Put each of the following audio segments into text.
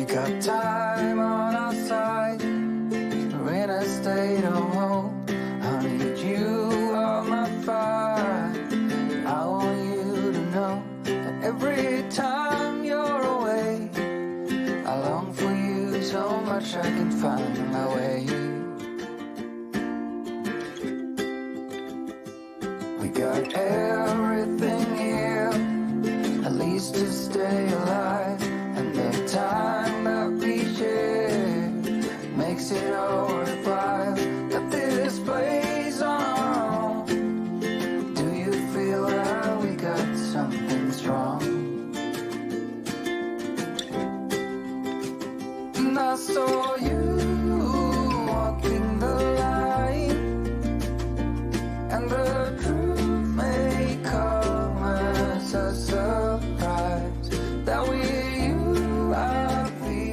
We got time on our side. We're in a state of hope. I need you on my fire. I want you to know that every time you're away, I long for you so much I can find my way. We got everything here, at least to stay alive. And the time that we share makes it all worthwhile. Got this place on our own. Do you feel that we got something strong? And I saw you walking the line, and the truth may come as a surprise that with you I feel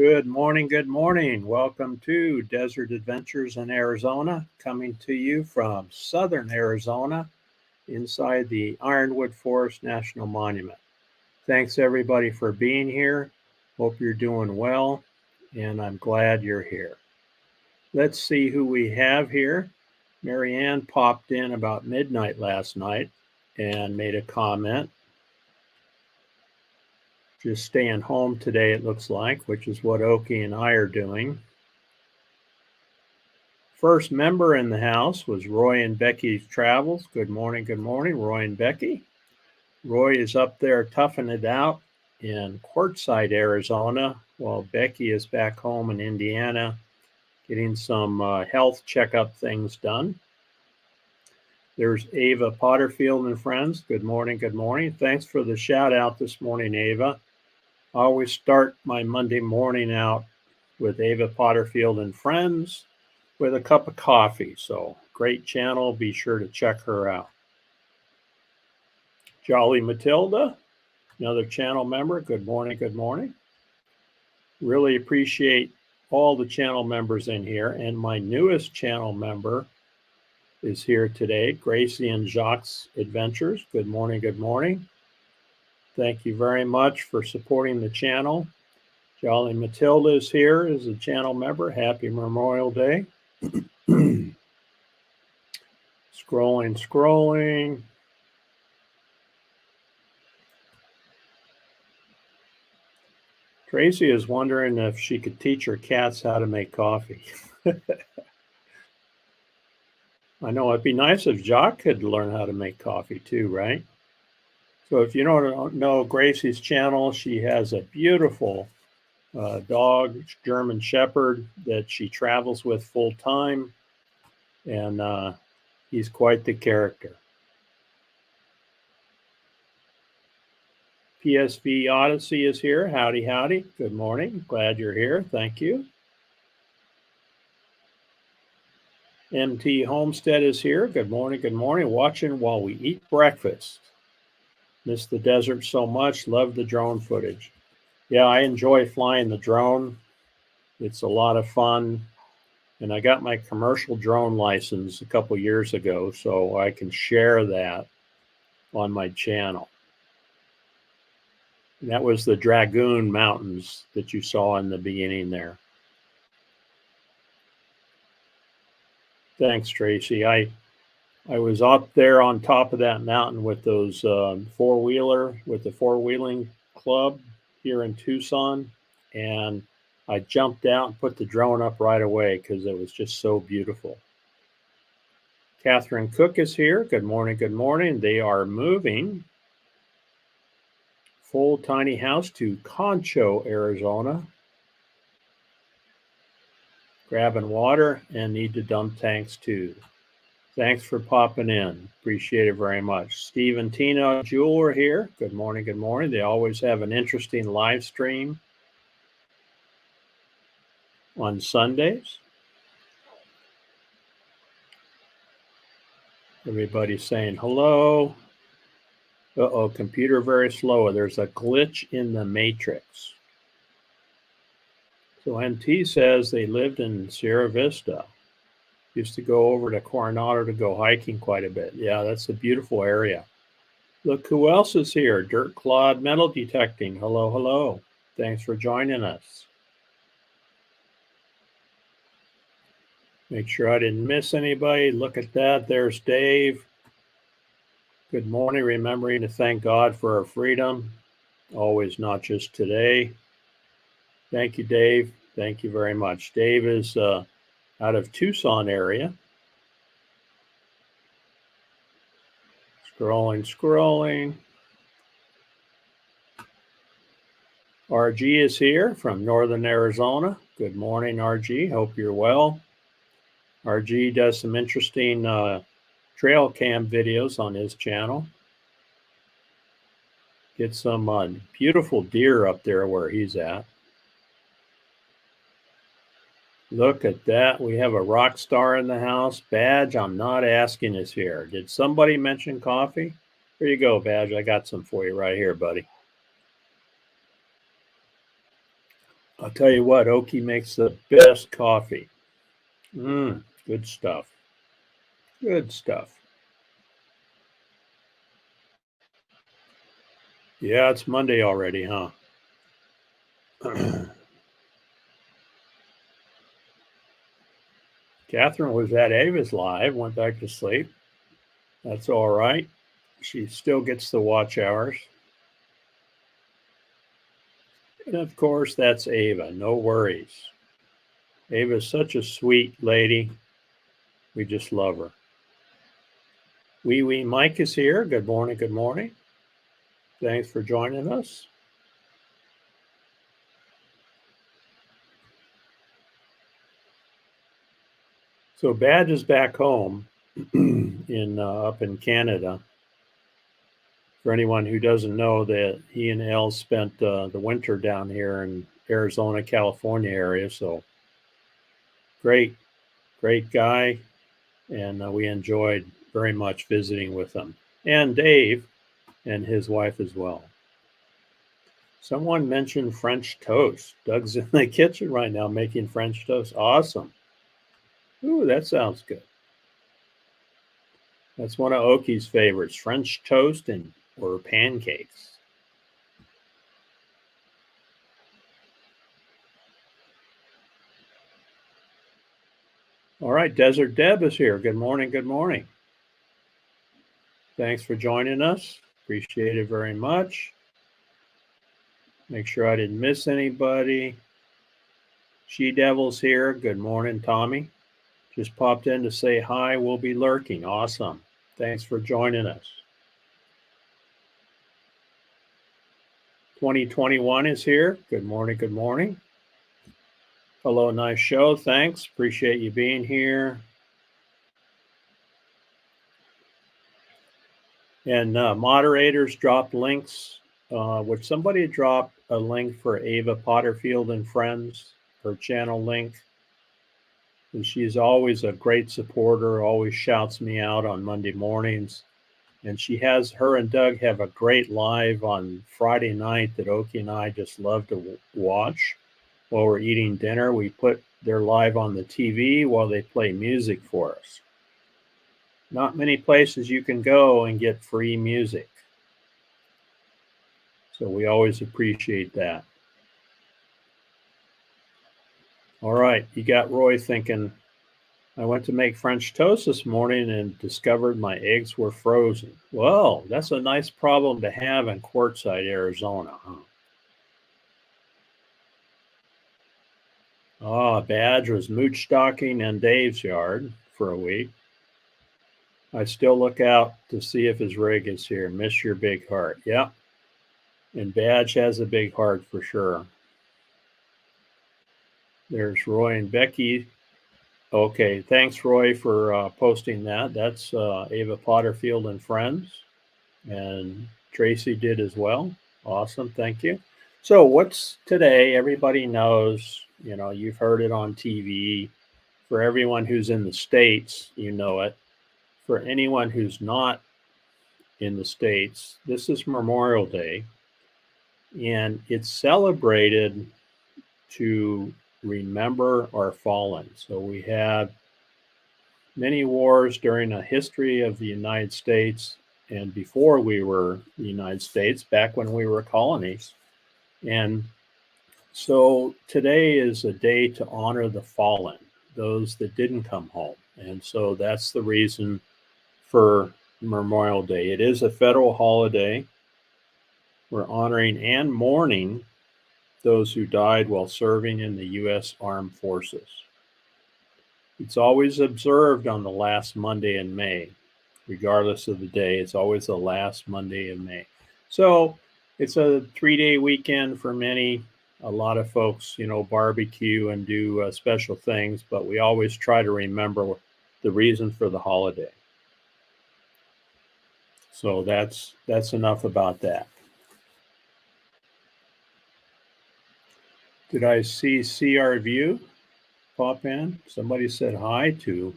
Good morning. Good morning. Welcome to Desert Adventures in Arizona, coming to you from southern Arizona inside the Ironwood Forest National Monument. Thanks everybody for being here. Hope you're doing well, and I'm glad you're here. Let's see who we have here. Marianne popped in about midnight last night and made a comment. Just staying home today, it looks like, which is what Oki and I are doing. First member in the house was Roy and Becky's Travels. Good morning, Roy and Becky. Roy is up there toughing it out in Quartzsite, Arizona, while Becky is back home in Indiana getting some health checkup things done. There's Ava Potterfield and friends. Good morning. Thanks for the shout out this morning, Ava. I always start my Monday morning out with Ava Potterfield and friends with a cup of coffee. So great channel. Be sure to check her out. Jolly Matilda, another channel member. Good morning. Really appreciate all the channel members in here. And my newest channel member is here today, Gracie and Jacques Adventures. Good morning. Thank you very much for supporting the channel. Jolly Matilda is here as a channel member. Happy Memorial Day. Scrolling. Tracy is wondering if she could teach her cats how to make coffee. I know it'd be nice if Jacques could learn how to make coffee too, right? So if you don't know Gracie's channel, she has a beautiful dog, German Shepherd, that she travels with full time. And he's quite the character. PSV Odyssey is here. Howdy. Good morning. Glad you're here. Thank you. MT Homestead is here. Good morning. Watching while we eat breakfast. Miss the desert so much. Love the drone footage. Yeah, I enjoy flying the drone. It's a lot of fun. And I got my commercial drone license a couple years ago, so I can share that on my channel. And that was the Dragoon Mountains that you saw in the beginning there. Thanks, Tracy. I was up there on top of that mountain with those with the four-wheeling club here in Tucson, and I jumped out and put the drone up right away because it was just so beautiful. Catherine Cook is here. Good morning. They are moving full tiny house to Concho, Arizona. Grabbing water and need to dump tanks too. Thanks for popping in. Appreciate it very much. Steve and Tina Jewel are here. Good morning. They always have an interesting live stream on Sundays. Everybody's saying hello. Uh-oh, computer very slow. There's a glitch in the matrix. So MT says they lived in Sierra Vista. Used to go over to Coronado to go hiking quite a bit. Yeah, that's a beautiful area. Look who else is here. Dirt Clod Metal Detecting. Hello. Thanks for joining us. Make sure I didn't miss anybody. Look at that. There's Dave. Good morning. Remembering to thank God for our freedom. Always, not just today. Thank you, Dave. Thank you very much. Dave is out of Tucson area. Scrolling. RG is here from Northern Arizona. Good morning, RG. Hope you're well. RG does some interesting trail cam videos on his channel. Get some beautiful deer up there where he's at. Look at that. We have a rock star in the house. Badge, I'm not asking, is here. Did somebody mention coffee? Here you go, Badge. I got some for you right here, buddy. I'll tell you what, Oki makes the best coffee. Good stuff. Good stuff. Yeah, it's Monday already, huh? Catherine was at Ava's live, went back to sleep. That's all right. She still gets the watch hours. And of course, that's Ava. No worries. Ava's such a sweet lady. We just love her. Wee Mike is here. Good morning. Good morning. Thanks for joining us. So Badge is back home in up in Canada. For anyone who doesn't know, that he and Elle spent the winter down here in Arizona, California area. So great guy, and we enjoyed very much visiting with him, and Dave and his wife as well. Someone mentioned French toast. Doug's in the kitchen right now making French toast. Awesome. Ooh, that sounds good. That's one of Oki's favorites, French toast or pancakes. All right, Desert Deb is here. Good morning. Good morning. Thanks for joining us. Appreciate it very much. Make sure I didn't miss anybody. She Devil's here. Good morning, Tommy. Just popped in to say hi. We'll be lurking. Awesome. Thanks for joining us. 2021 is here. Good morning. Good morning. Hello, nice show. Thanks. Appreciate you being here. And moderators dropped links. Would somebody drop a link for Ava Potterfield and Friends, her channel link? And she's always a great supporter, always shouts me out on Monday mornings. And her and Doug have a great live on Friday night that Oki and I just love to watch while we're eating dinner. We put their live on the TV while they play music for us. Not many places you can go and get free music. So we always appreciate that. All right, you got Roy thinking, I went to make French toast this morning and discovered my eggs were frozen. Well, that's a nice problem to have in Quartzsite, Arizona, huh? Badge was mooch stocking in Dave's yard for a week. I still look out to see if his rig is here. Miss your big heart. Yeah. And Badge has a big heart for sure. There's Roy and Becky. Okay, thanks, Roy, for posting that. That's Ava Potterfield and Friends. And Tracy did as well. Awesome, thank you. So what's today? Everybody knows, you've heard it on TV. For everyone who's in the States, you know it. For anyone who's not in the States, this is Memorial Day. And it's celebrated to remember our fallen. So we had many wars during the history of the United States and before we were the United States, back when we were colonies. And so today is a day to honor the fallen, those that didn't come home. And so that's the reason for Memorial Day. It is a federal holiday. We're honoring and mourning those who died while serving in the U.S. Armed Forces. It's always observed on the last Monday in May, regardless of the day. It's always the last Monday in May. So it's a 3-day weekend for many. A lot of folks, barbecue and do special things, but we always try to remember the reason for the holiday. So that's enough about that. Did I see CR View pop in? Somebody said hi to.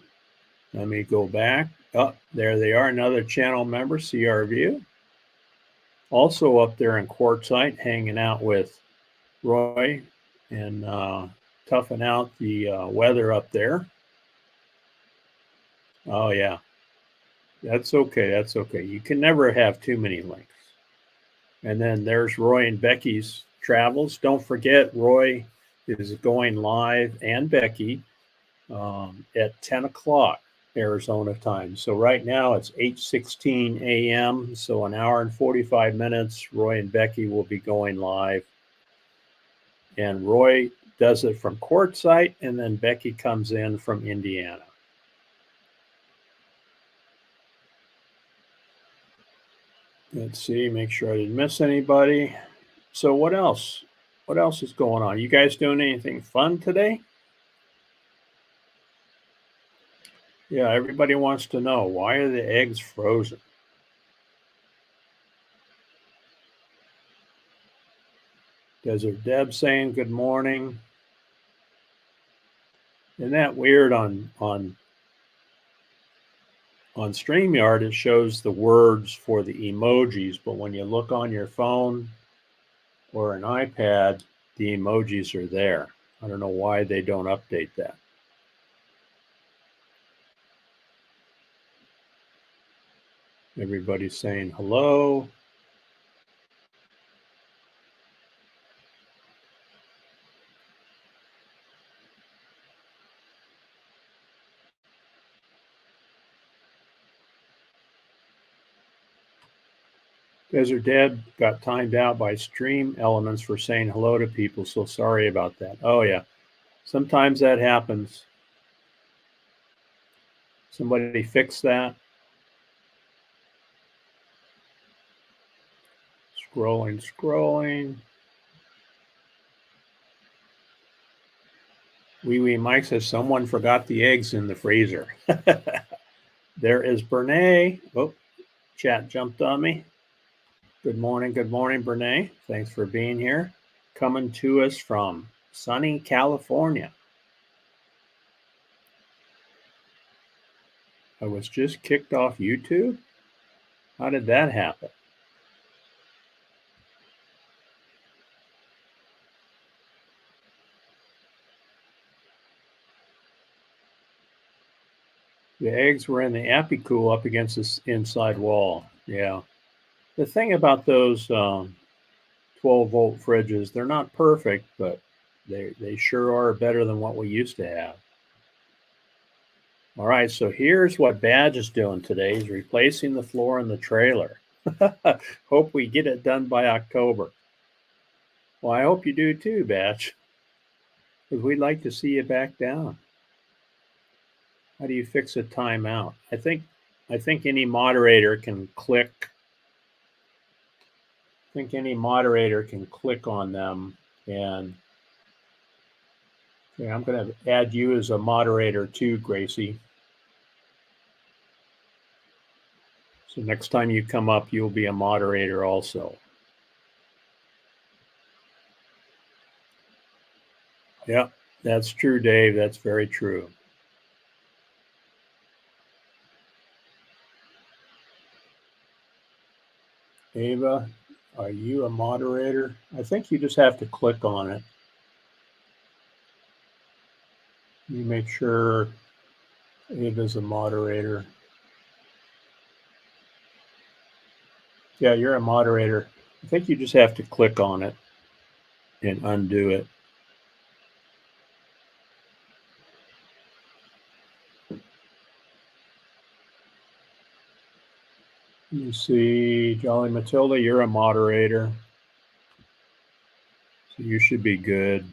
Let me go back. Oh, there they are, another channel member, CR View. Also up there in Quartzsite, hanging out with Roy and toughen out the weather up there. Oh, yeah. That's okay. That's okay. You can never have too many links. And then there's Roy and Becky's travels. Don't forget, Roy is going live and Becky at 10 o'clock Arizona time. So right now it's 8:16 a.m. So an hour and 45 minutes. Roy and Becky will be going live. And Roy does it from Quartzsite, and then Becky comes in from Indiana. Let's see, make sure I didn't miss anybody. So what else? What else is going on? You guys doing anything fun today? Yeah, everybody wants to know, why are the eggs frozen? Desert Deb saying good morning. Isn't that weird on StreamYard? It shows the words for the emojis, but when you look on your phone or an iPad, the emojis are there. I don't know why they don't update that. Everybody's saying hello. Desert Deb got timed out by Stream Elements for saying hello to people, so sorry about that. Oh, yeah. Sometimes that happens. Somebody fix that. Scrolling. Wee Wee Mike says someone forgot the eggs in the freezer. There is Bernay. Oh, chat jumped on me. Good morning, Bernay. Thanks for being here. Coming to us from sunny California. I was just kicked off YouTube. How did that happen? The eggs were in the Apicool up against this inside wall. Yeah. The thing about those 12-volt fridges, they're not perfect, but they sure are better than what we used to have. All right, so here's what Badge is doing today. He's replacing the floor in the trailer. Hope we get it done by October. Well, I hope you do too, Badge, because we'd like to see you back down. How do you fix a timeout? I think any moderator can click. I think any moderator can click on them, and okay, I'm going to add you as a moderator too, Gracie. So next time you come up, you'll be a moderator also. Yeah, that's true, Dave. That's very true. Ava, are you a moderator? I think you just have to click on it. You make sure Ava's a moderator. Yeah, you're a moderator. I think you just have to click on it and undo it. You see, Jolly Matilda, you're a moderator. So you should be good.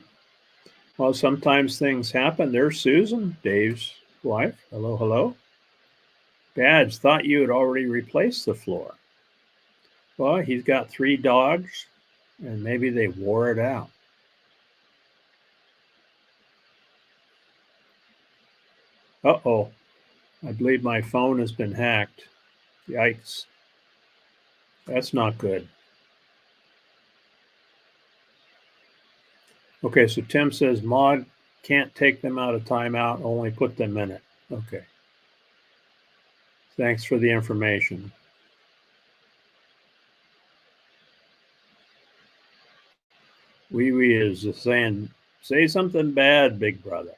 Well, sometimes things happen. There's Susan, Dave's wife. Hello, hello. Badge, thought you had already replaced the floor. Well, he's got 3 dogs, and maybe they wore it out. Uh-oh. I believe my phone has been hacked. Yikes. That's not good. Okay, so Tim says mod can't take them out of timeout, only put them in it. Okay. Thanks for the information. Wee Wee is saying Say something bad, big brother.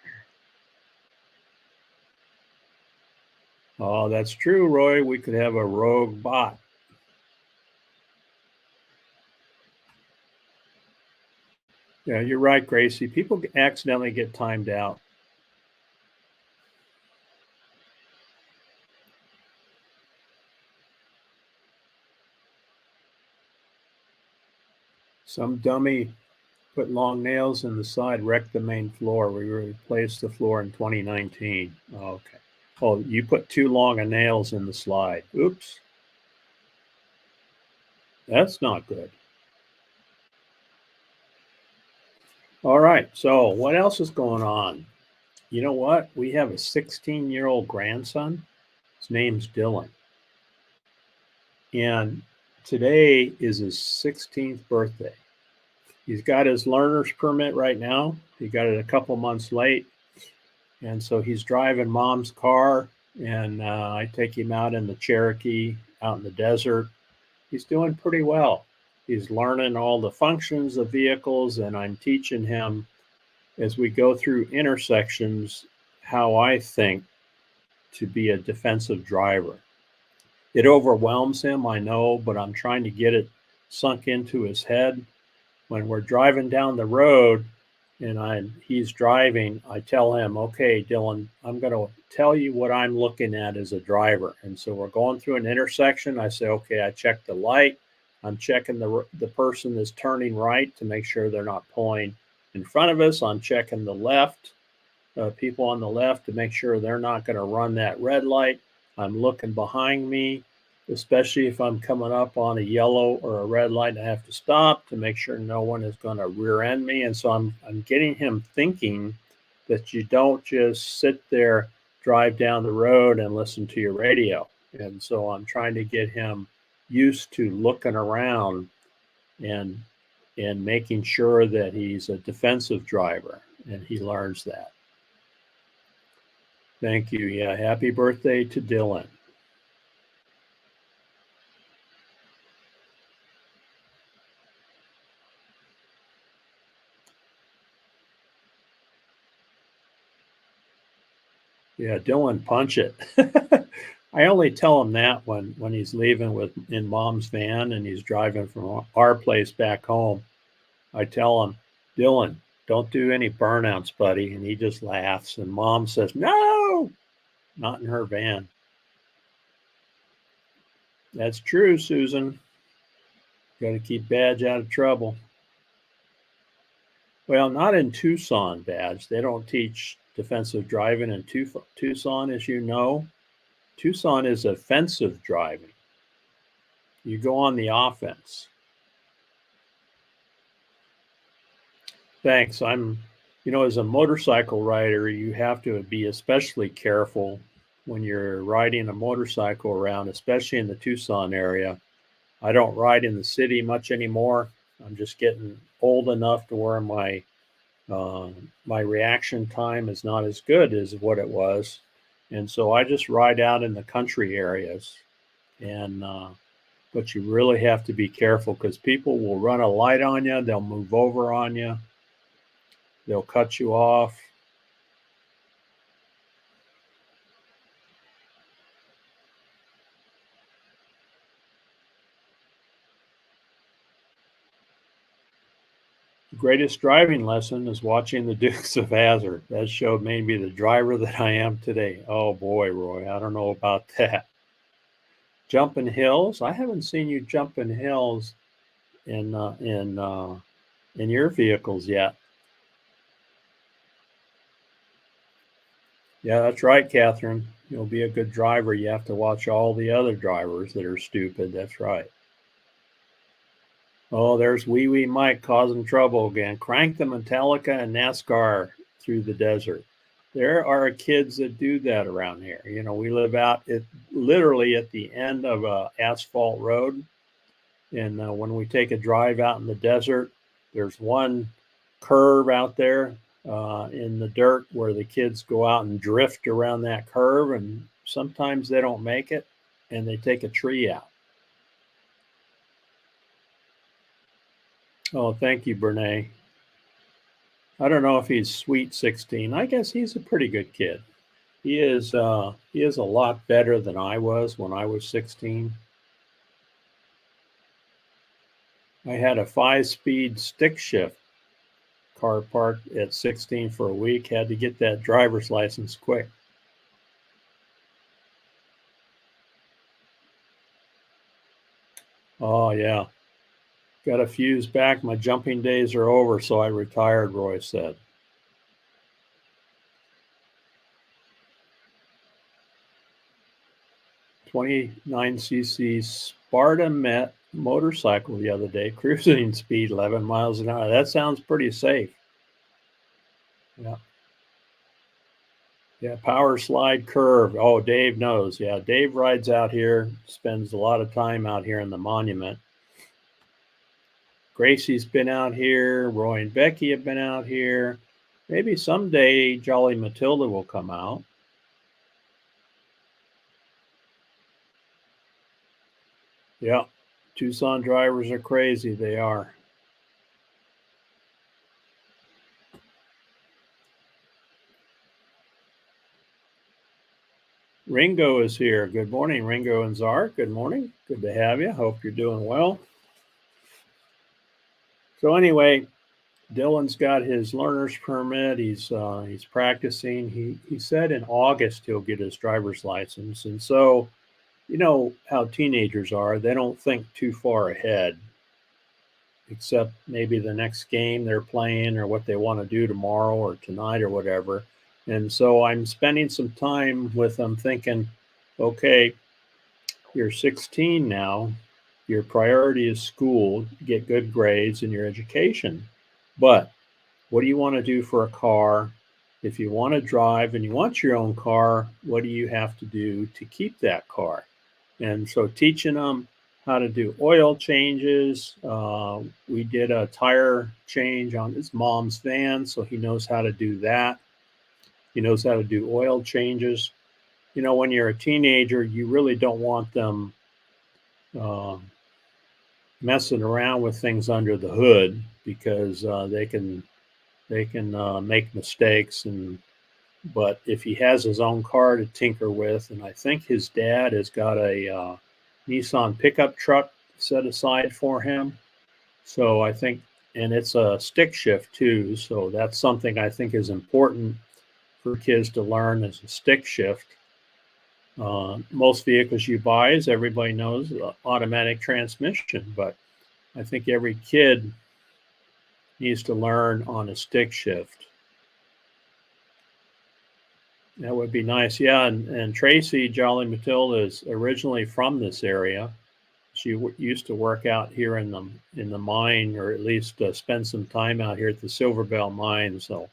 Oh, that's true, Roy. We could have a rogue bot. Yeah, you're right, Gracie. People accidentally get timed out. Some dummy put long nails in the side, wrecked the main floor. We replaced the floor in 2019. Okay. Oh, you put too long of nails in the slide. Oops. That's not good. All right. So, what else is going on? You know what? We have a 16-year-old grandson. His name's Dylan. And today is his 16th birthday. He's got his learner's permit right now. He got it a couple months late. And so he's driving mom's car, and I take him out in the Cherokee, out in the desert. He's doing pretty well. He's learning all the functions of vehicles, and I'm teaching him as we go through intersections how I think to be a defensive driver. It overwhelms him, I know, but I'm trying to get it sunk into his head. When we're driving down the road and he's driving, I tell him, okay, Dylan, I'm going to tell you what I'm looking at as a driver. And so we're going through an intersection. I say, okay, I check the light. I'm checking the person that's turning right to make sure they're not pulling in front of us. I'm checking the left, people on the left to make sure they're not going to run that red light. I'm looking behind me, especially if I'm coming up on a yellow or a red light and I have to stop to make sure no one is going to rear end me. And so I'm getting him thinking that you don't just sit there, drive down the road and listen to your radio. And so I'm trying to get him used to looking around and making sure that he's a defensive driver, and he learns that. Thank you. Yeah, happy birthday to Dylan. Yeah, Dylan, punch it. I only tell him that when he's leaving in mom's van and he's driving from our place back home. I tell him, Dylan, don't do any burnouts, buddy. And he just laughs. And mom says, no, not in her van. That's true, Susan. Got to keep Badge out of trouble. Well, not in Tucson, Badge. They don't teach defensive driving in Tucson, as you know. Tucson is offensive driving. You go on the offense. Thanks. As a motorcycle rider, you have to be especially careful when you're riding a motorcycle around, especially in the Tucson area. I don't ride in the city much anymore. I'm just getting old enough to where my reaction time is not as good as what it was, and so I just ride out in the country areas. And but you really have to be careful because people will run a light on you. They'll move over on you. They'll cut you off. The greatest driving lesson is watching the Dukes of Hazzard. That show made me the driver that I am today. Oh boy, Roy, I don't know about that. Jumping hills? I haven't seen you jumping hills in your vehicles yet. Yeah, that's right, Catherine. You'll be a good driver. You have to watch all the other drivers that are stupid. That's right. Oh, there's Wee Wee Mike causing trouble again. Crank the Metallica and NASCAR through the desert. There are kids that do that around here. We live out literally at the end of a asphalt road, and when we take a drive out in the desert, there's one curve out there in the dirt where the kids go out and drift around that curve, and sometimes they don't make it, and they take a tree out. Oh, thank you, Brene. I don't know if he's sweet 16. I guess he's a pretty good kid. He is a lot better than I was when I was 16. I had a 5-speed stick shift car parked at 16 for a week. Had to get that driver's license quick. Oh yeah. Got a fuse back. My jumping days are over, so I retired, Roy said. 29cc Sparta Met motorcycle the other day, cruising speed 11 miles an hour. That sounds pretty safe. Yeah. Yeah, power slide curve. Oh, Dave knows. Yeah, Dave rides out here, spends a lot of time out here in the monument. Gracie's been out here. Roy and Becky have been out here. Maybe someday Jolly Matilda will come out. Yeah, Tucson drivers are crazy. They are. Ringo is here. Good morning, Ringo and Zark. Good morning. Good to have you. Hope you're doing well. So anyway, Dylan's got his learner's permit. He's practicing. He said in August he'll get his driver's license. And so, you know how teenagers are. They don't think too far ahead, except maybe the next game they're playing or what they want to do tomorrow or tonight or whatever. And so I'm spending some time with them thinking, okay, you're 16 now. Your priority is school, get good grades in your education. But what do you want to do for a car? If you want to drive and you want your own car, what do you have to do to keep that car? And so teaching them how to do oil changes. We did a tire change on his mom's van, so he knows how to do that. He knows how to do oil changes. You know, when you're a teenager, you really don't want them uh, messing around with things under the hood because they can make mistakes. And but if he has his own car to tinker with, and I think his dad has got a Nissan pickup truck set aside for him, so I think, and it's a stick shift too, so that's something I think is important for kids to learn as a stick shift. Most vehicles you buy, as everybody knows, automatic transmission, but I think every kid needs to learn on a stick shift. That would be nice. Yeah, and Tracy Jolly Matilda is originally from this area. She used to work out here in the mine, or at least spend some time out here at the Silver Bell mine. So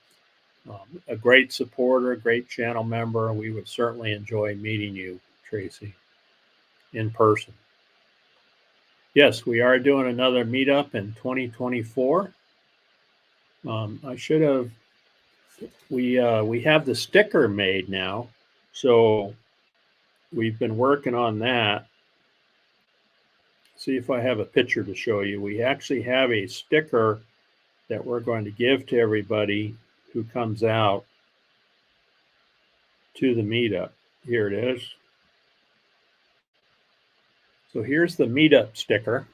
a great supporter, great channel member. We would certainly enjoy meeting you, Tracy, in person. Yes, we are doing another meetup in 2024. I should have. We have the sticker made now, so we've been working on that. See if I have a picture to show you. We actually have a sticker that we're going to give to everybody who comes out to the meetup. Here it is. So here's the meetup sticker.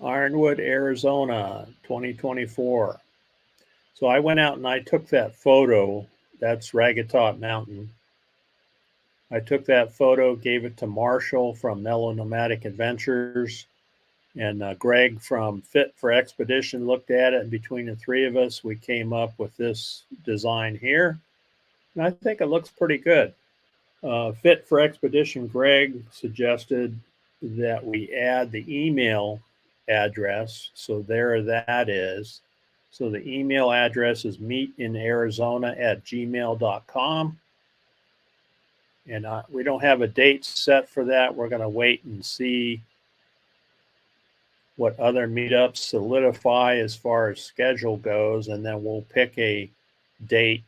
Ironwood, Arizona, 2024. So I went out and I took that photo. That's Ragged Top Mountain. I took that photo, gave it to Marshall from Mellow Nomadic Adventures, and Greg from Fit for Expedition looked at it, and between the three of us, we came up with this design here. And I think it looks pretty good. Fit for Expedition, Greg suggested that we add the email address. So there that is. So the email address is meetinarizona@gmail.com. And we don't have a date set for that. We're going to wait and see what other meetups solidify as far as schedule goes, and then we'll pick a date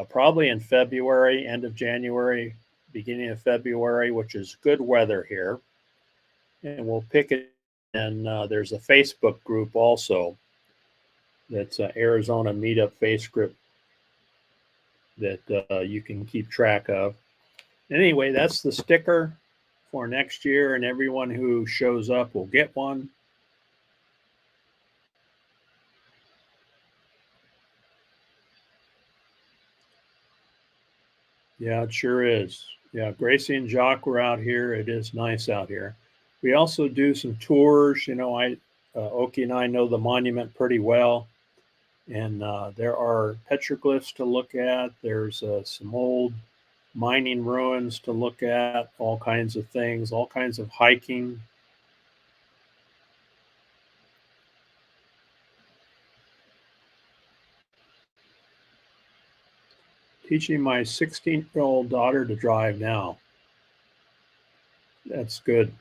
probably in February, end of January, beginning of February, which is good weather here. And we'll pick it. And there's a Facebook group also That's an Arizona meetup face script that you can keep track of. Anyway, that's the sticker for next year, and everyone who shows up will get one. Yeah, it sure is. Yeah, Gracie and Jock were out here. It is nice out here. We also do some tours. Oki and I know the monument pretty well, and there are petroglyphs to look at. There's some old mining ruins to look at, all kinds of things, all kinds of hiking. Teaching my 16-year-old daughter to drive now. That's good.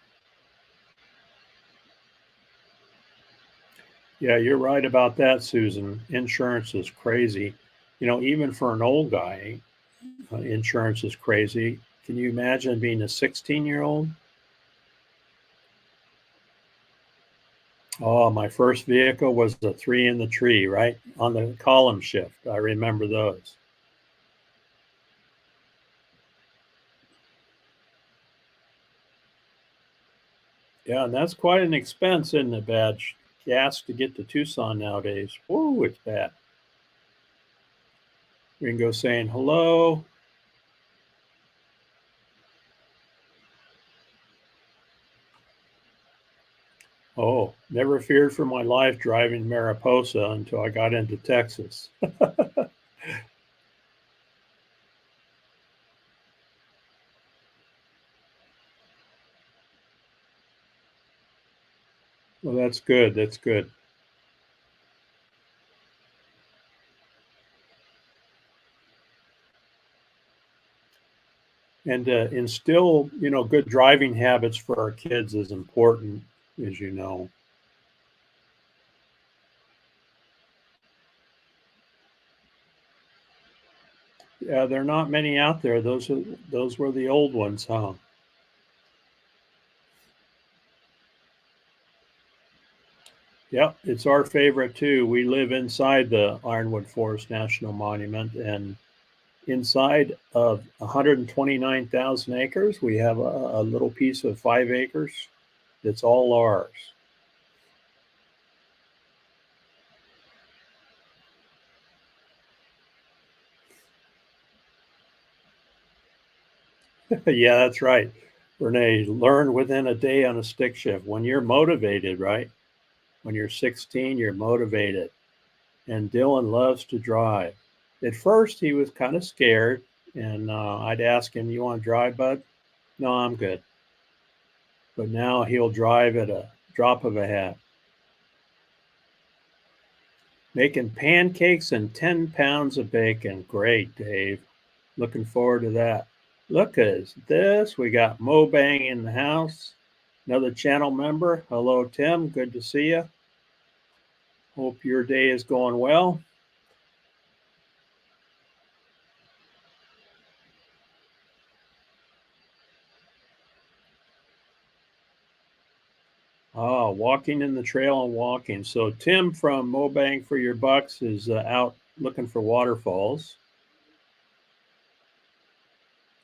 Yeah, you're right about that, Susan. Insurance is crazy. Even for an old guy, insurance is crazy. Can you imagine being a 16-year-old? Oh, my first vehicle was the three in the tree, right? On the column shift. I remember those. Yeah, and that's quite an expense, isn't it, Badge? Gas to get to Tucson nowadays. Whoa, it's bad. We can go saying hello. Oh, never feared for my life driving Mariposa until I got into Texas. Well, that's good. That's good. And instill, good driving habits for our kids is important, as you know. Yeah, there are not many out there. Those were the old ones, huh? Yep, it's our favorite too. We live inside the Ironwood Forest National Monument, and inside of 129,000 acres, we have a little piece of 5 acres that's all ours. Yeah, that's right. Renee, learn within a day on a stick shift. When you're motivated, right? When you're 16, you're motivated. And Dylan loves to drive. At first, he was kind of scared, and I'd ask him, "You want to drive, bud?" "No, I'm good." But now he'll drive at a drop of a hat. Making pancakes and 10 pounds of bacon. Great, Dave. Looking forward to that. Look at this. We got Mobang in the house. Another channel member. Hello, Tim. Good to see you. Hope your day is going well. Walking in the trail and walking. So Tim from Mobang for Your Bucks is out looking for waterfalls.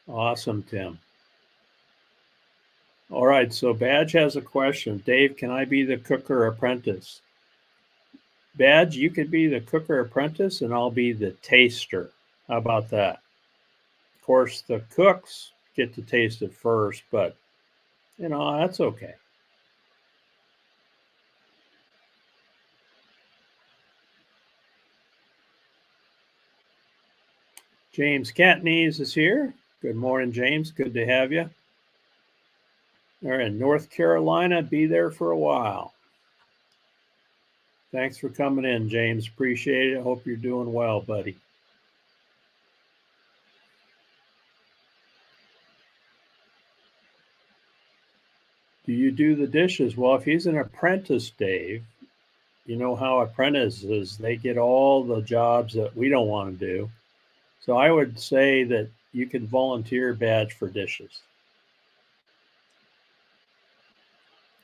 Awesome, Tim. All right, so Badge has a question. Dave, can I be the cooker apprentice? Badge, you could be the cooker apprentice and I'll be the taster. How about that? Of course, the cooks get to taste it first, but that's okay. James Catneys is here. Good morning, James. Good to have you. They're in North Carolina. Be there for a while. Thanks for coming in, James. Appreciate it. Hope you're doing well, buddy. Do you do the dishes? Well, if he's an apprentice, Dave, you know how apprentices, they get all the jobs that we don't want to do. So I would say that you could volunteer Badge for dishes.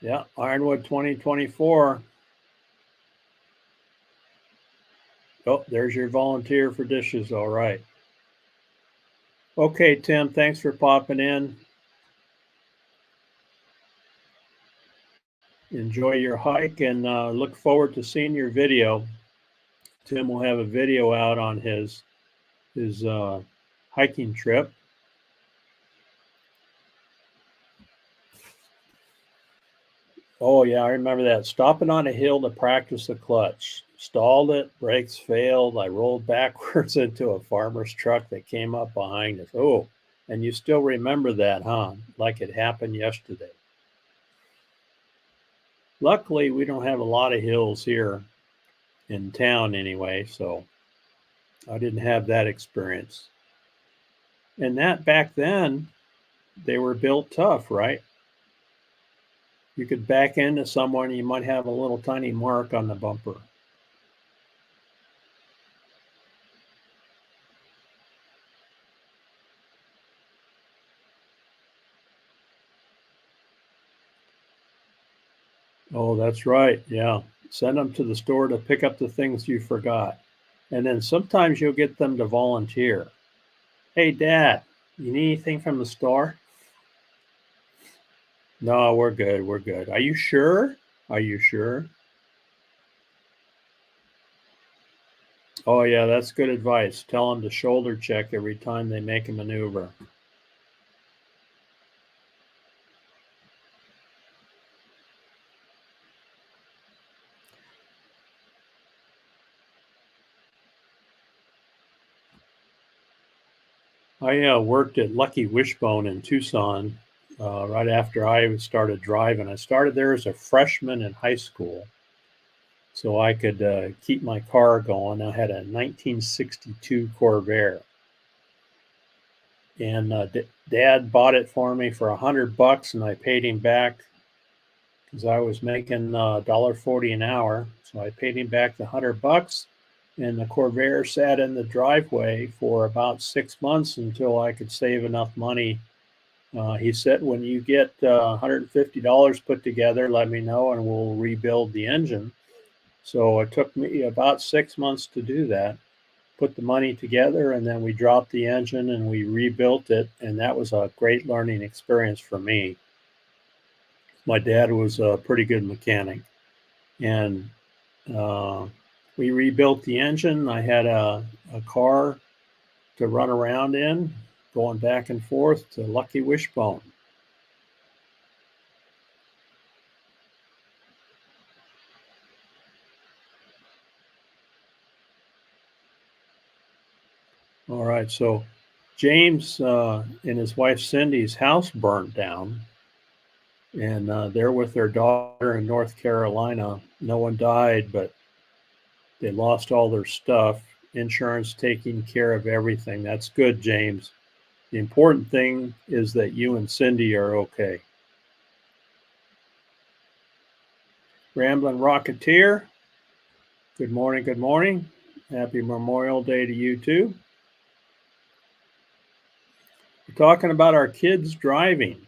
Yeah, Ironwood 2024. Oh, there's your volunteer for dishes. All right. Okay, Tim, thanks for popping in. Enjoy your hike and look forward to seeing your video. Tim will have a video out on his hiking trip. Oh yeah, I remember that. Stopping on a hill to practice the clutch. Stalled it, brakes failed. I rolled backwards into a farmer's truck that came up behind us. Oh, and you still remember that, huh? Like it happened yesterday. Luckily, we don't have a lot of hills here in town anyway, so I didn't have that experience. And that back then, they were built tough, right? You could back into someone, you might have a little tiny mark on the bumper. Oh, that's right. Yeah. Send them to the store to pick up the things you forgot. And then sometimes you'll get them to volunteer. Hey, Dad, you need anything from the store? No, we're good. We're good. Are you sure? Are you sure? Oh, yeah, that's good advice. Tell them to shoulder check every time they make a maneuver. I worked at Lucky Wishbone in Tucson right after I started driving. I started there as a freshman in high school so I could keep my car going. I had a 1962 Corvair, and Dad bought it for me for $100, and I paid him back because I was making $1.40 an hour. So I paid him back the $100, and the Corvair sat in the driveway for about 6 months until I could save enough money. He said, when you get $150 put together, let me know and we'll rebuild the engine. So it took me about 6 months to do that, put the money together, and then we dropped the engine and we rebuilt it. And that was a great learning experience for me. My dad was a pretty good mechanic. And uh, we rebuilt the engine. I had a car to run around in, going back and forth to Lucky Wishbone. All right. So James and his wife Cindy's house burnt down, and they're with their daughter in North Carolina. No one died, but they lost all their stuff. Insurance taking care of everything. That's good, James. The important thing is that you and Cindy are okay. Ramblin' Rocketeer, good morning, good morning. Happy Memorial Day to you too. We're talking about our kids driving.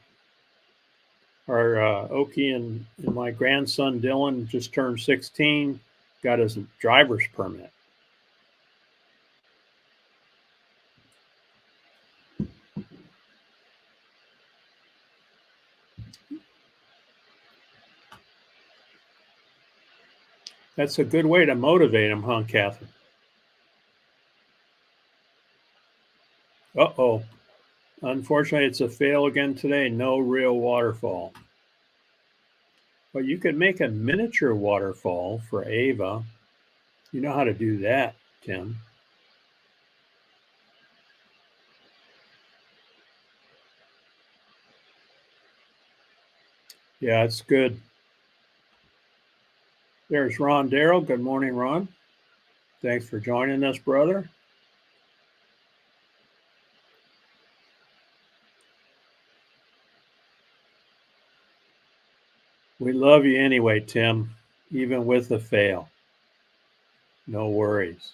Our Oki and my grandson Dylan just turned 16, got his driver's permit. That's a good way to motivate him, huh, Catherine? Uh-oh. Unfortunately, it's a fail again today. No real waterfall. But you could make a miniature waterfall for Ava. You know how to do that, Tim. Yeah, it's good. There's Ron Darrell. Good morning, Ron. Thanks for joining us, brother. We love you anyway, Tim, even with the fail. No worries.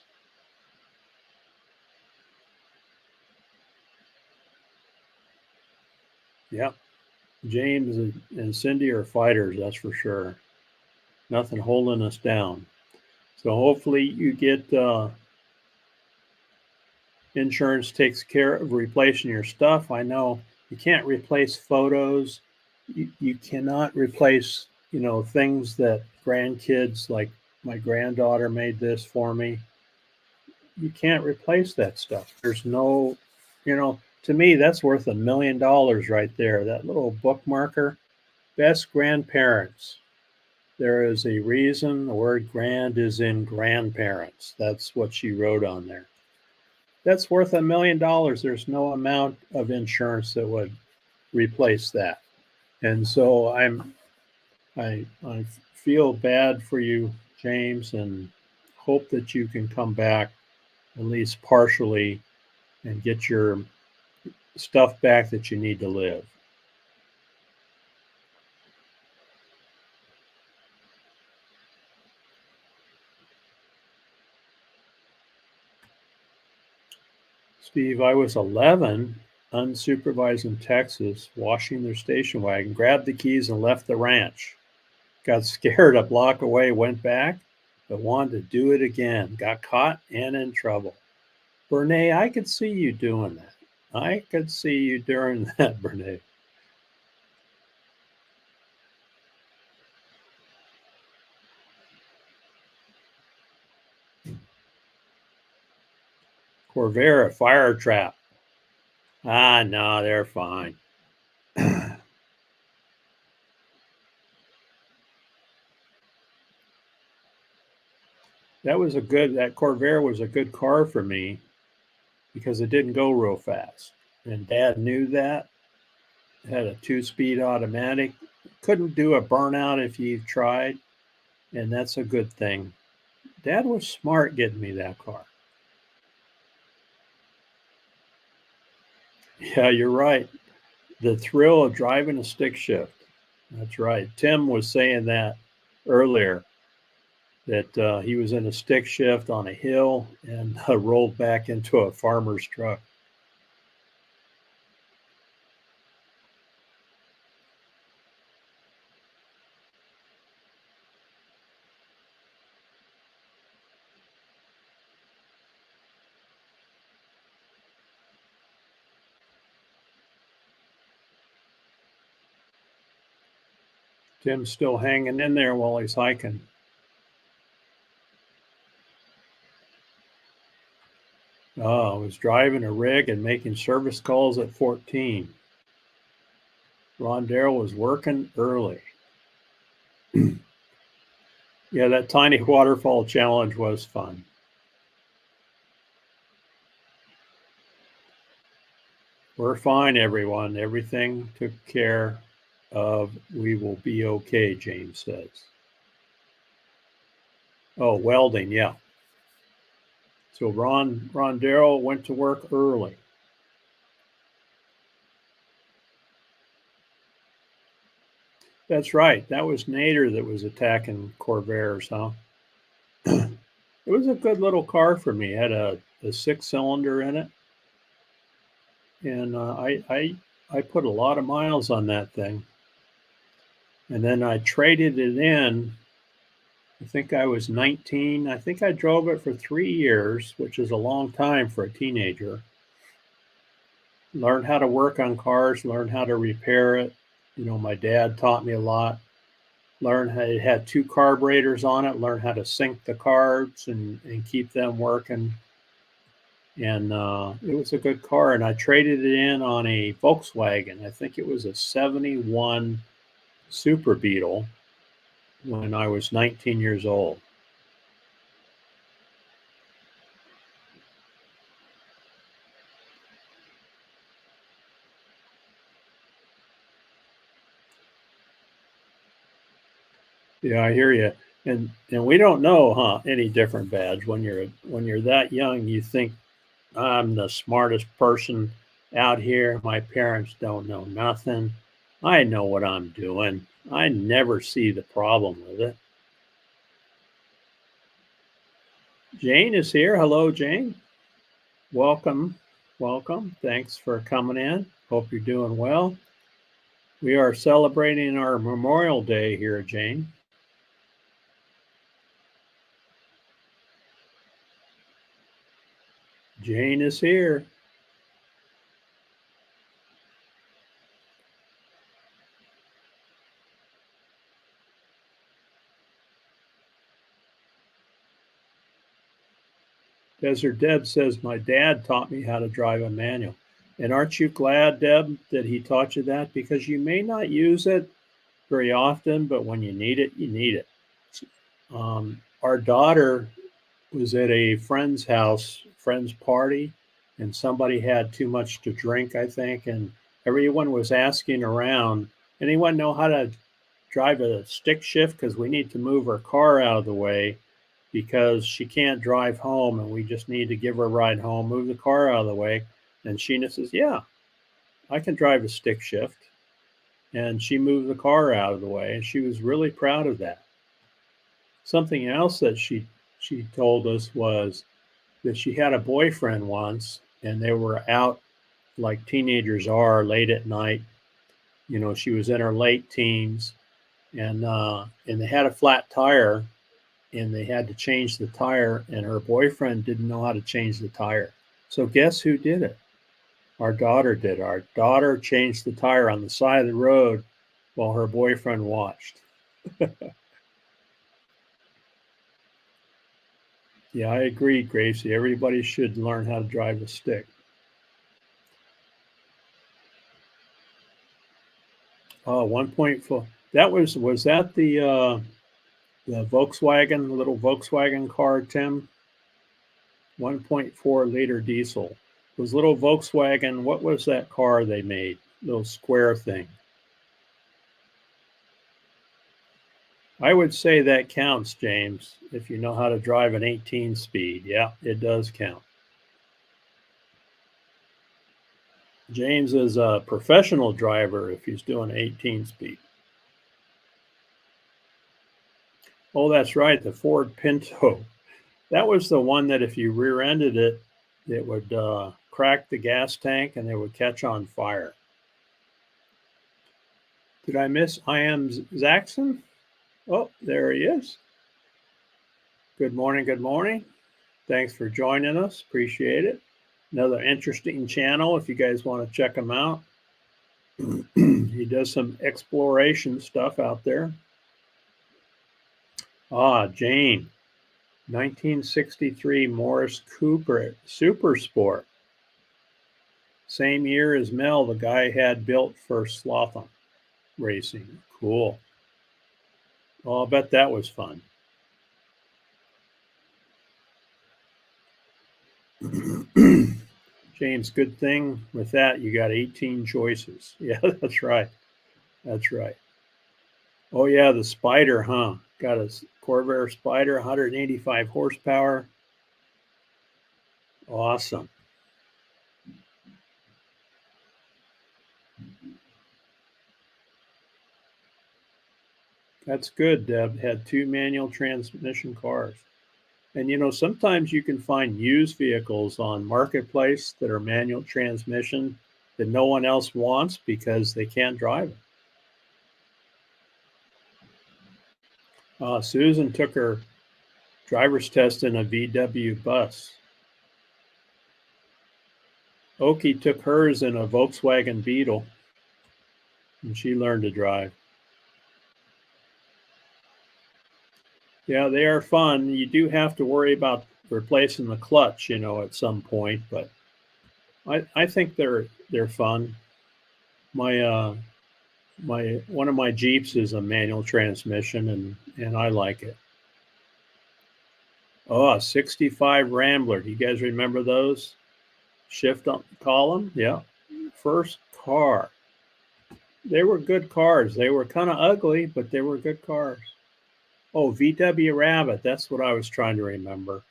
Yep. James and Cindy are fighters, that's for sure. Nothing holding us down. So hopefully you get insurance takes care of replacing your stuff. I know you can't replace photos. You cannot replace, things that grandkids, like my granddaughter made this for me. You can't replace that stuff. There's no, to me, that's worth $1 million right there. That little bookmarker, best grandparents. There is a reason the word grand is in grandparents. That's what she wrote on there. That's worth $1 million. There's no amount of insurance that would replace that. And so I feel bad for you, James, and hope that you can come back at least partially and get your stuff back that you need to live. Steve, I was 11, unsupervised in Texas, washing their station wagon, grabbed the keys and left the ranch. Got scared a block away, went back, but wanted to do it again. Got caught and in trouble. Bernae, I could see you doing that. I could see you doing that, Bernae. Corvair, fire trap. Ah, no, they're fine. That Corvair was a good car for me because it didn't go real fast. And Dad knew that. It had a 2-speed automatic. Couldn't do a burnout if you tried, and that's a good thing. Dad was smart getting me that car. Yeah, you're right. The thrill of driving a stick shift. That's right. Tim was saying that earlier, that he was in a stick shift on a hill and rolled back into a farmer's truck. Tim's still hanging in there while he's hiking. Oh, I was driving a rig and making service calls at 14. Ron Darrell was working early. Yeah, that tiny waterfall challenge was fun. We're fine, everyone. Everything took care of. We will be okay, James says. Oh, welding, yeah. So Ron Darrell went to work early. That's right. That was Nader that was attacking Corvairs, huh? It was a good little car for me. It had a 6-cylinder in it, and I put a lot of miles on that thing. And then I traded it in. I think I was 19. I think I drove it for 3 years, which is a long time for a teenager. Learned how to work on cars, learned how to repair it. My dad taught me a lot. Learned how it had 2 carburetors on it, learned how to sync the carbs and keep them working. And it was a good car. And I traded it in on a Volkswagen. I think it was a 71 Super Beetle when I was 19 years old. Yeah, I hear you. And we don't know, huh, any different, Badge. When you're that young, you think I'm the smartest person out here. My parents don't know nothing. I know what I'm doing. I never see the problem with it. Jane is here. Hello, Jane. Welcome. Welcome. Thanks for coming in. Hope you're doing well. We are celebrating our Memorial Day here, Jane. Jane is here. Desert Deb says, my dad taught me how to drive a manual. And aren't you glad, Deb, that he taught you that? Because you may not use it very often, but when you need it, you need it. Our daughter was at a friend's house, friend's party, and somebody had too much to drink, I think, and everyone was asking around, anyone know how to drive a stick shift? Because we need to move her car out of the way because she can't drive home and we just need to give her a ride home, move the car out of the way. And Sheena says, yeah, I can drive a stick shift. And she moved the car out of the way, and she was really proud of that. Something else that she told us was that she had a boyfriend once, and they were out like teenagers are late at night. You know, she was in her late teens, and they had a flat tire, and they had to change the tire, and her boyfriend didn't know how to change the tire. So guess who did it? Our daughter did. Our daughter changed the tire on the side of the road while her boyfriend watched. Yeah, I agree, Gracie. Everybody should learn how to drive a stick. Oh, 1.4. That was that the Volkswagen, little Volkswagen car, Tim? 1.4 liter diesel. Those little Volkswagen, what was that car they made? Little square thing. I would say that counts, James, if you know how to drive an 18 speed. Yeah, it does count. James is a professional driver if he's doing 18 speed. Oh, that's right, the Ford Pinto. That was the one that if you rear-ended it, it would crack the gas tank and it would catch on fire. Did I miss I am Zaxon? Oh, there he is. Good morning, good morning. Thanks for joining us. Appreciate it. Another interesting channel if you guys want to check him out. He does some exploration stuff out there. Ah, Jane, 1963 Morris Cooper Super Sport. Same year as Mel, the guy had built for Slotham Racing. Cool. Well, I'll bet that was fun. James, good thing with that, you got 18 choices. Yeah, that's right. That's right. Oh, yeah, the Spider, huh? Got a Corvair Spider, 185 horsepower. Awesome. That's good, Deb. Had two manual transmission cars. And you know, sometimes you can find used vehicles on Marketplace that are manual transmission that no one else wants because they can't drive it. Susan took her driver's test in a VW bus. Oki took hers in a Volkswagen Beetle, and she learned to drive. Yeah, they are fun. You do have to worry about replacing the clutch, you know, at some point, but I think they're fun. My my one of my Jeeps is a manual transmission, and I like it. Oh, a 65 Rambler. Do you guys remember those? Shift on column? Yeah. First car. They were good cars. They were kind of ugly, but they were good cars. Oh, VW Rabbit. That's what I was trying to remember.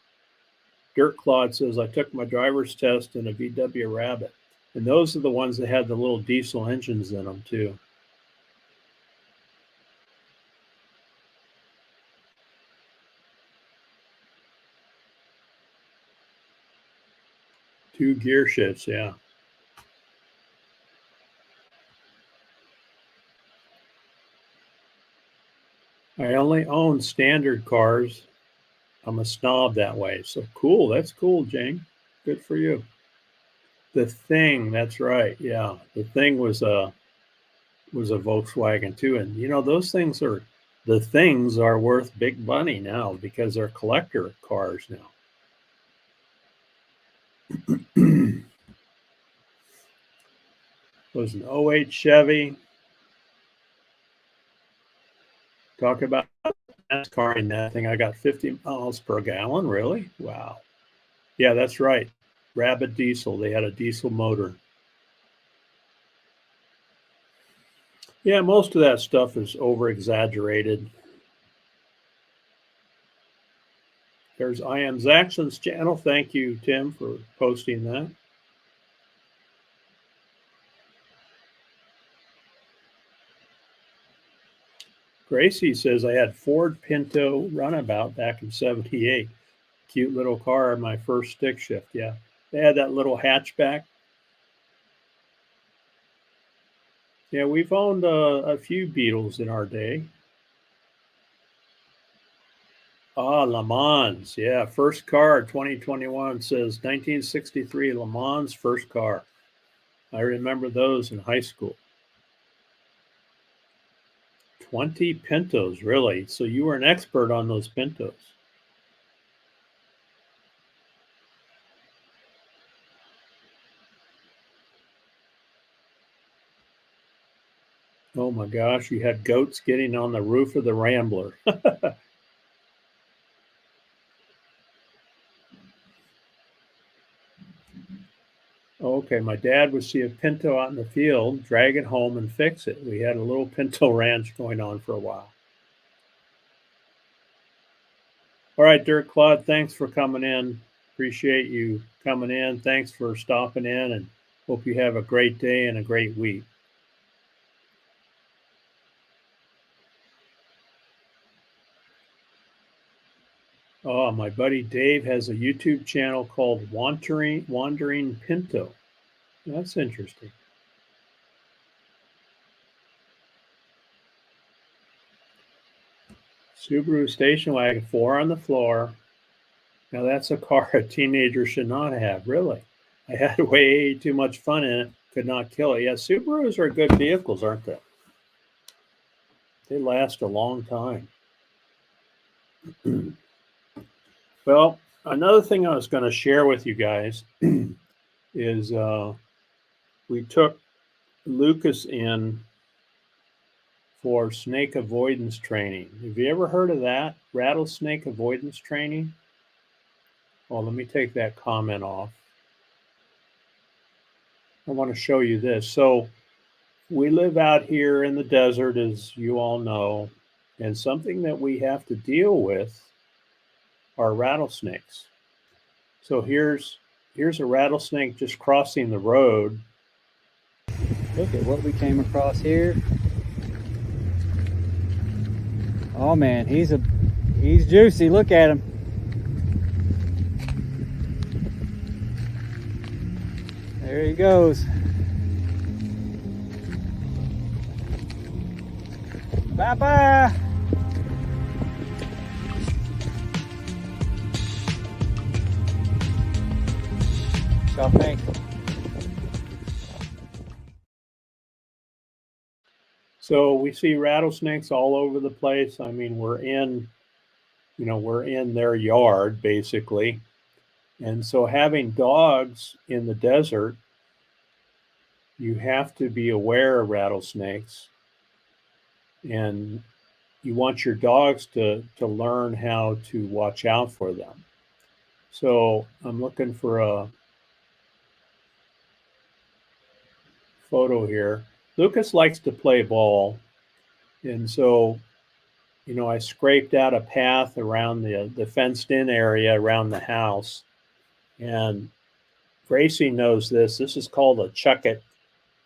Dirt Clod says I took my driver's test in a VW Rabbit. And those are the ones that had the little diesel engines in them, too. Two gear shifts, yeah. I only own standard cars. I'm a snob that way. So cool. That's cool, Jane. Good for you. The Thing, that's right. Yeah, the Thing was a Volkswagen too, and the things are worth big money now because they're collector cars now. Was an '08 Chevy. Talk about NASCAR in that thing. I got 50 miles per gallon. Really? Wow. Yeah, that's right. Rabbit diesel. They had a diesel motor. Yeah, most of that stuff is over exaggerated. There's I Am Zaxxon's channel. Thank you, Tim, for posting that. Gracie says I had Ford Pinto Runabout back in '78. Cute little car, my first stick shift. Yeah, they had that little hatchback. Yeah, we've owned a few Beetles in our day. Ah, Le Mans. Yeah, first car 2021 says 1963 Le Mans first car. I remember those in high school. 20 Pintos, really? So you were an expert on those Pintos. Oh my gosh, you had goats getting on the roof of the Rambler. Okay, my dad would see a Pinto out in the field, drag it home and fix it. We had a little Pinto ranch going on for a while. All right, Dirk Claude, thanks for coming in. Appreciate you coming in. Thanks for stopping in and hope you have a great day and a great week. Oh, my buddy Dave has a YouTube channel called Wandering Pinto. That's interesting. Subaru station wagon, 4 on the floor. Now that's a car a teenager should not have, really. I had way too much fun in it, could not kill it. Yeah, Subarus are good vehicles, aren't they? They last a long time. Well, another thing I was going to share with you guys is we took Lucas in for snake avoidance training. Have you ever heard of that? Rattlesnake avoidance training? Well, let me take that comment off. I want to show you this. So we live out here in the desert, as you all know, and something that we have to deal with are rattlesnakes. So here's a rattlesnake just crossing the road. Look at what we came across here. Oh man, he's juicy. Look at him. There he goes. Bye-bye. Y'all think? So we see rattlesnakes all over the place. I mean, we're in their yard basically. And so having dogs in the desert, you have to be aware of rattlesnakes. And you want your dogs to learn how to watch out for them. So I'm looking for a photo here. Lucas likes to play ball. And so, I scraped out a path around the fenced in area around the house. And Gracie knows this. This is called a chuck it,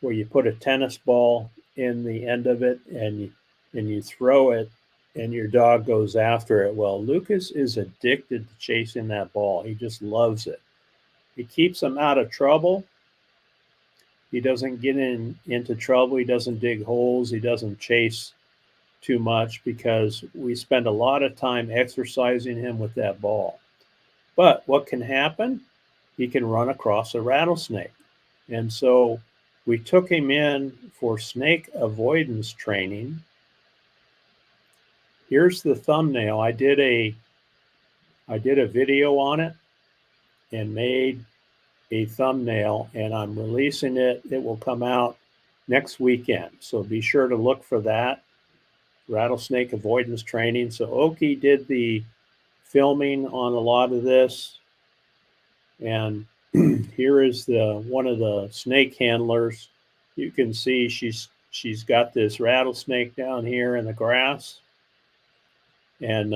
where you put a tennis ball in the end of it and you throw it and your dog goes after it. Well, Lucas is addicted to chasing that ball. He just loves it. It keeps him out of trouble. He doesn't get into trouble. He doesn't dig holes. He doesn't chase too much because we spend a lot of time exercising him with that ball. But what can happen? he can run across a rattlesnake. And so we took him in for snake avoidance training. Here's the thumbnail. I did a video on it and made a thumbnail, and I'm releasing it. It will come out next weekend. So be sure to look for that. Rattlesnake avoidance training. So Oki did the filming on a lot of this. And here is the one of the snake handlers. You can see she's got this rattlesnake down here in the grass, and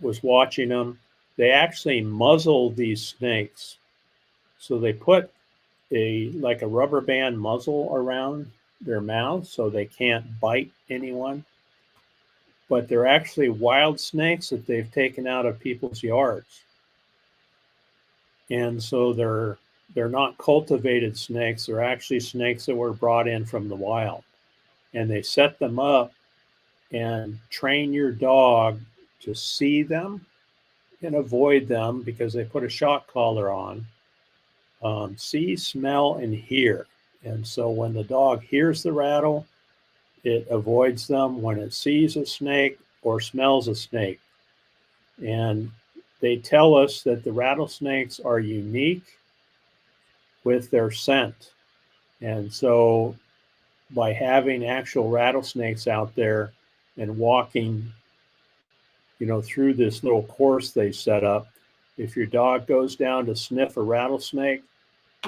was watching them. They actually muzzle these snakes. So they put like a rubber band muzzle around their mouth so they can't bite anyone. But they're actually wild snakes that they've taken out of people's yards. And so they're not cultivated snakes. They're actually snakes that were brought in from the wild. And they set them up and train your dog to see them and avoid them because they put a shock collar on. See, smell, and hear. And so when the dog hears the rattle, it avoids them. When it sees a snake or smells a snake, and they tell us that the rattlesnakes are unique with their scent. And so by having actual rattlesnakes out there and walking, through this little course they set up, if your dog goes down to sniff a rattlesnake,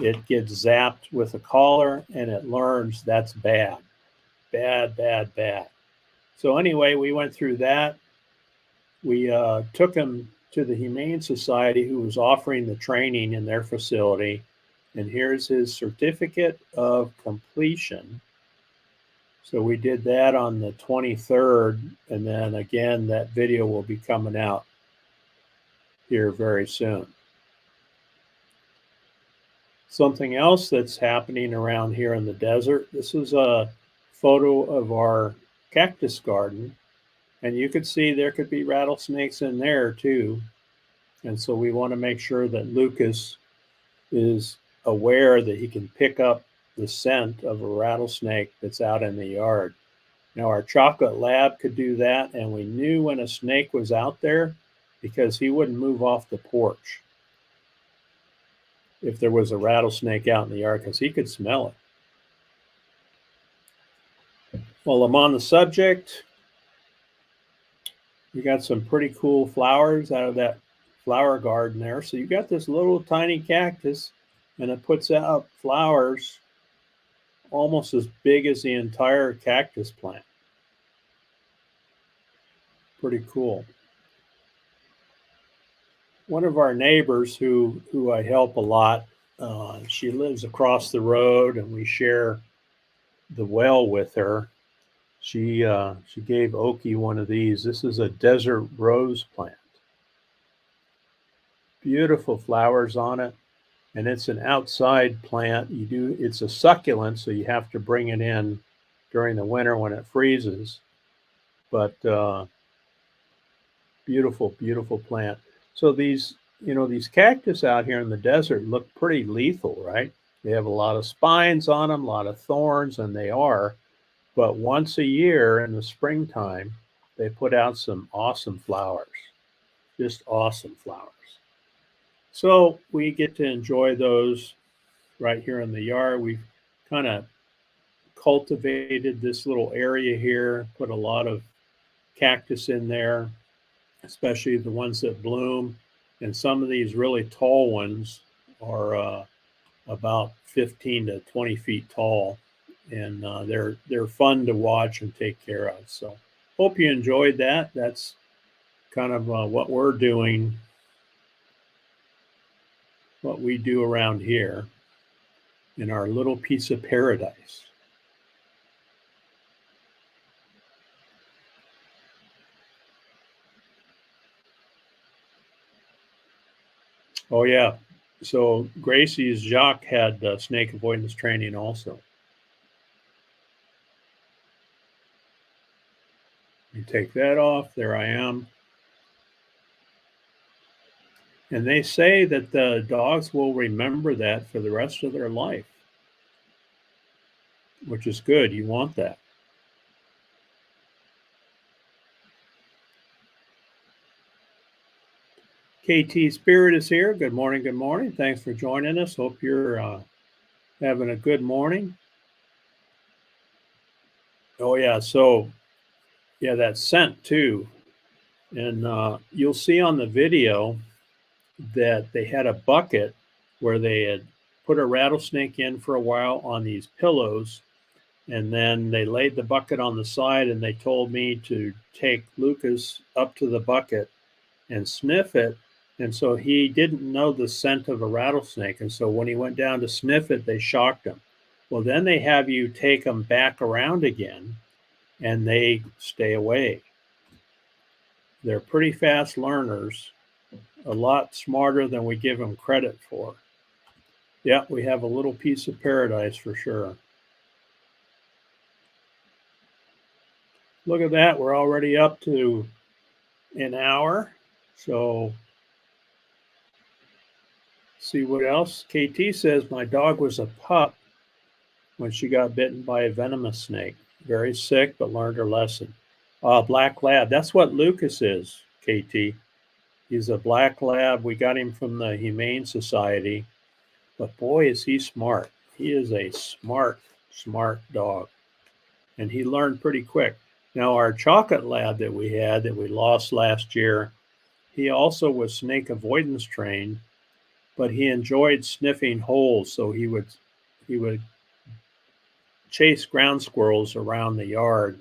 it gets zapped with a collar and it learns that's bad. Bad, bad, bad. So anyway, we went through that. We took him to the Humane Society, who was offering the training in their facility. And here's his certificate of completion. So we did that on the 23rd. And then again, that video will be coming out here very soon. Something else that's happening around here in the desert. This is a photo of our cactus garden. And you could see there could be rattlesnakes in there too. And so we want to make sure that Lucas is aware that he can pick up the scent of a rattlesnake that's out in the yard. Now, our chocolate lab could do that, and we knew when a snake was out there because he wouldn't move off the porch if there was a rattlesnake out in the yard because he could smell it. While I'm on the subject, we got some pretty cool flowers out of that flower garden there. So you got this little tiny cactus, and it puts out flowers almost as big as the entire cactus plant. Pretty cool. One of our neighbors who I help a lot, she lives across the road, and we share the well with her. She gave Oki one of these. This is a desert rose plant. Beautiful flowers on it, and it's an outside plant. It's a succulent, so you have to bring it in during the winter when it freezes. But beautiful, beautiful plant. So these cactus out here in the desert look pretty lethal, right? They have a lot of spines on them, a lot of thorns, and they are. But once a year in the springtime, they put out some awesome flowers, just awesome flowers. So we get to enjoy those right here in the yard. We've kind of cultivated this little area here, put a lot of cactus in there, especially the ones that bloom. And some of these really tall ones are about 15 to 20 feet tall. And they're fun to watch and take care of. So hope you enjoyed that. That's kind of what we're doing, what we do around here in our little piece of paradise. Oh, yeah. So Gracie's Jacques had snake avoidance training also. You take that off. There I am. And they say that the dogs will remember that for the rest of their life, which is good. You want that. KT Spirit is here. Good morning. Good morning. Thanks for joining us. Hope you're having a good morning. Oh, yeah. So, yeah, that scent too. And you'll see on the video that they had a bucket where they had put a rattlesnake in for a while on these pillows. And then they laid the bucket on the side and they told me to take Lucas up to the bucket and sniff it. And so he didn't know the scent of a rattlesnake. And so when he went down to sniff it, they shocked him. Well, then they have you take them back around again and they stay away. They're pretty fast learners, a lot smarter than we give them credit for. Yeah, we have a little piece of paradise for sure. Look at that. We're already up to an hour. So see what else. KT says my dog was a pup when she got bitten by a venomous snake. Very sick, but learned her lesson. Black lab. That's what Lucas is, KT. He's a black lab. We got him from the Humane Society. But boy, is he smart. He is a smart, smart dog. And he learned pretty quick. Now, our chocolate lab that we had that we lost last year, he also was snake avoidance trained, but he enjoyed sniffing holes. So he would chase ground squirrels around the yard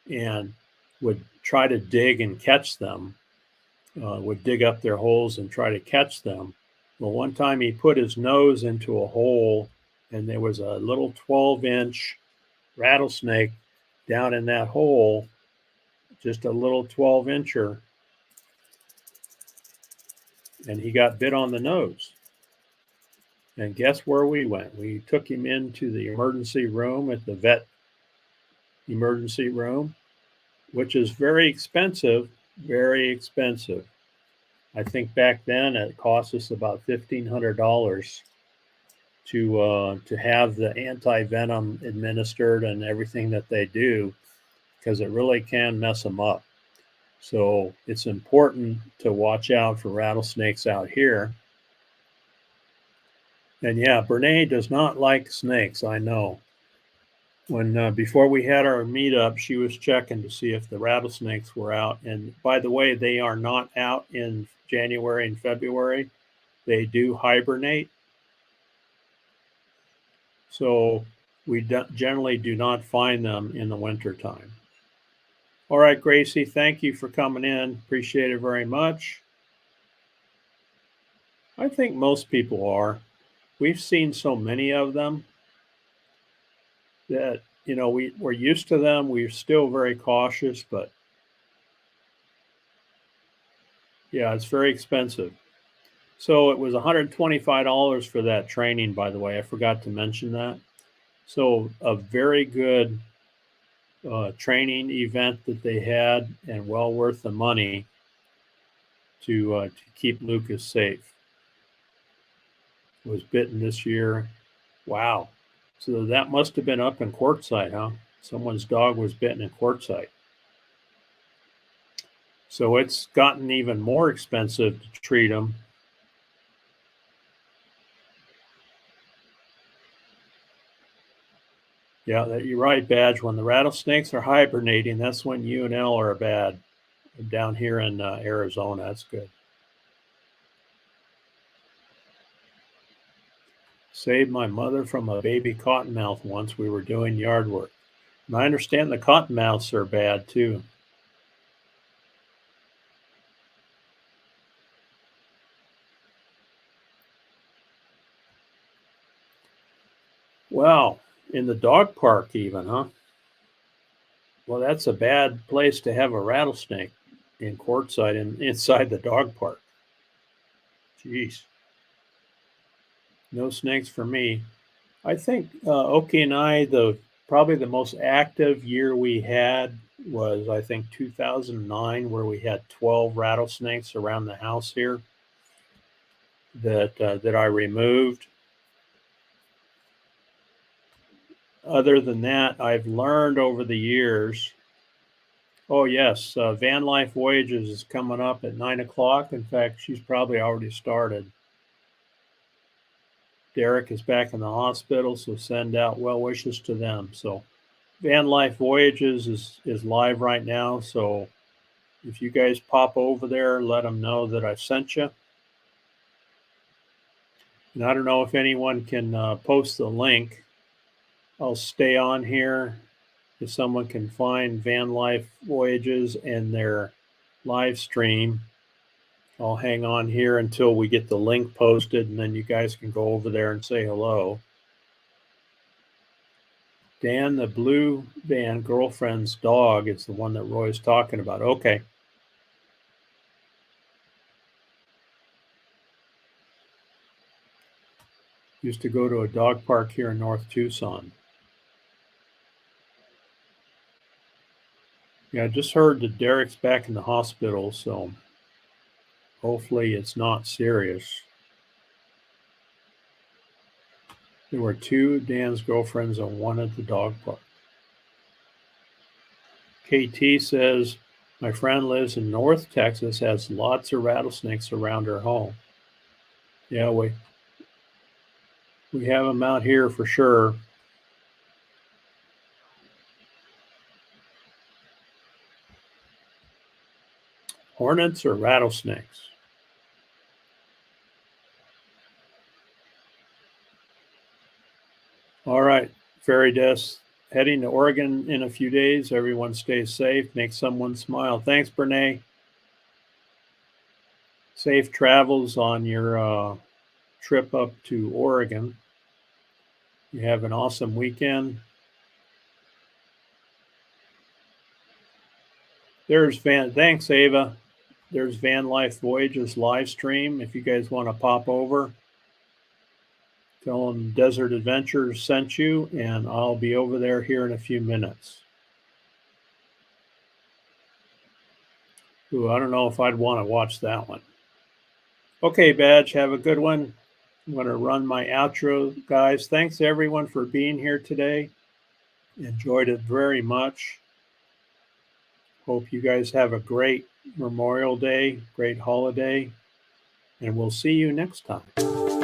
and would try to dig and catch them, would dig up their holes and try to catch them. Well, one time he put his nose into a hole and there was a little 12-inch rattlesnake down in that hole, just a little 12-incher, and he got bit on the nose. And guess where we went? We took him into the emergency room at the vet emergency room, which is very expensive, very expensive. I think back then it cost us about $1,500 to have the anti-venom administered and everything that they do, because it really can mess them up. So it's important to watch out for rattlesnakes out here. And yeah, Brene does not like snakes, I know. When before we had our meetup, she was checking to see if the rattlesnakes were out. And by the way, they are not out in January and February. They do hibernate. So we generally do not find them in the wintertime. All right, Gracie, thank you for coming in. Appreciate it very much. I think most people are. We've seen so many of them that, we're used to them. We're still very cautious, but yeah, it's very expensive. So it was $125 for that training, by the way. I forgot to mention that. So a very good training event that they had, and well worth the money to keep Lucas safe. Was bitten this year. Wow. So that must have been up in Quartzsite, huh? Someone's dog was bitten in Quartzsite. So it's gotten even more expensive to treat them. Yeah, you're right, Badge. When the rattlesnakes are hibernating, that's when UNL are bad. Down here in Arizona, that's good. Saved my mother from a baby cottonmouth once. We were doing yard work. And I understand the cottonmouths are bad too. Wow, in the dog park even, huh? Well, that's a bad place to have a rattlesnake in Quartzsite and inside the dog park. Jeez. No snakes for me. I think Oki and I, probably the most active year we had was, I think, 2009, where we had 12 rattlesnakes around the house here. that I removed. Other than that, I've learned over the years. Oh yes, Van Life Voyages is coming up at 9 o'clock. In fact, she's probably already started. Derek is back in the hospital, so send out well wishes to them. So Van Life Voyages is live right now. So if you guys pop over there, let them know that I sent you. And I don't know if anyone can post the link. I'll stay on here. If someone can find Van Life Voyages and their live stream, I'll hang on here until we get the link posted, and then you guys can go over there and say hello. Dan, the blue van girlfriend's dog is the one that Roy's talking about. Okay. Used to go to a dog park here in North Tucson. Yeah, I just heard that Derek's back in the hospital, so hopefully it's not serious. There were two Dan's girlfriends and one at the dog park. KT says, my friend lives in North Texas, has lots of rattlesnakes around her home. Yeah, we have them out here for sure. Hornets or rattlesnakes? All right, Fairy Desk, heading to Oregon in a few days. Everyone stay safe. Make someone smile. Thanks, Brene. Safe travels on your trip up to Oregon. You have an awesome weekend. Thanks, Ava. There's Van Life Voyages live stream. If you guys want to pop over, tell them Desert Adventures sent you, and I'll be over there here in a few minutes. Ooh, I don't know if I'd want to watch that one. Okay, Badge, have a good one. I'm going to run my outro, guys. Thanks, everyone, for being here today. Enjoyed it very much. Hope you guys have a great Memorial Day, great holiday, and we'll see you next time.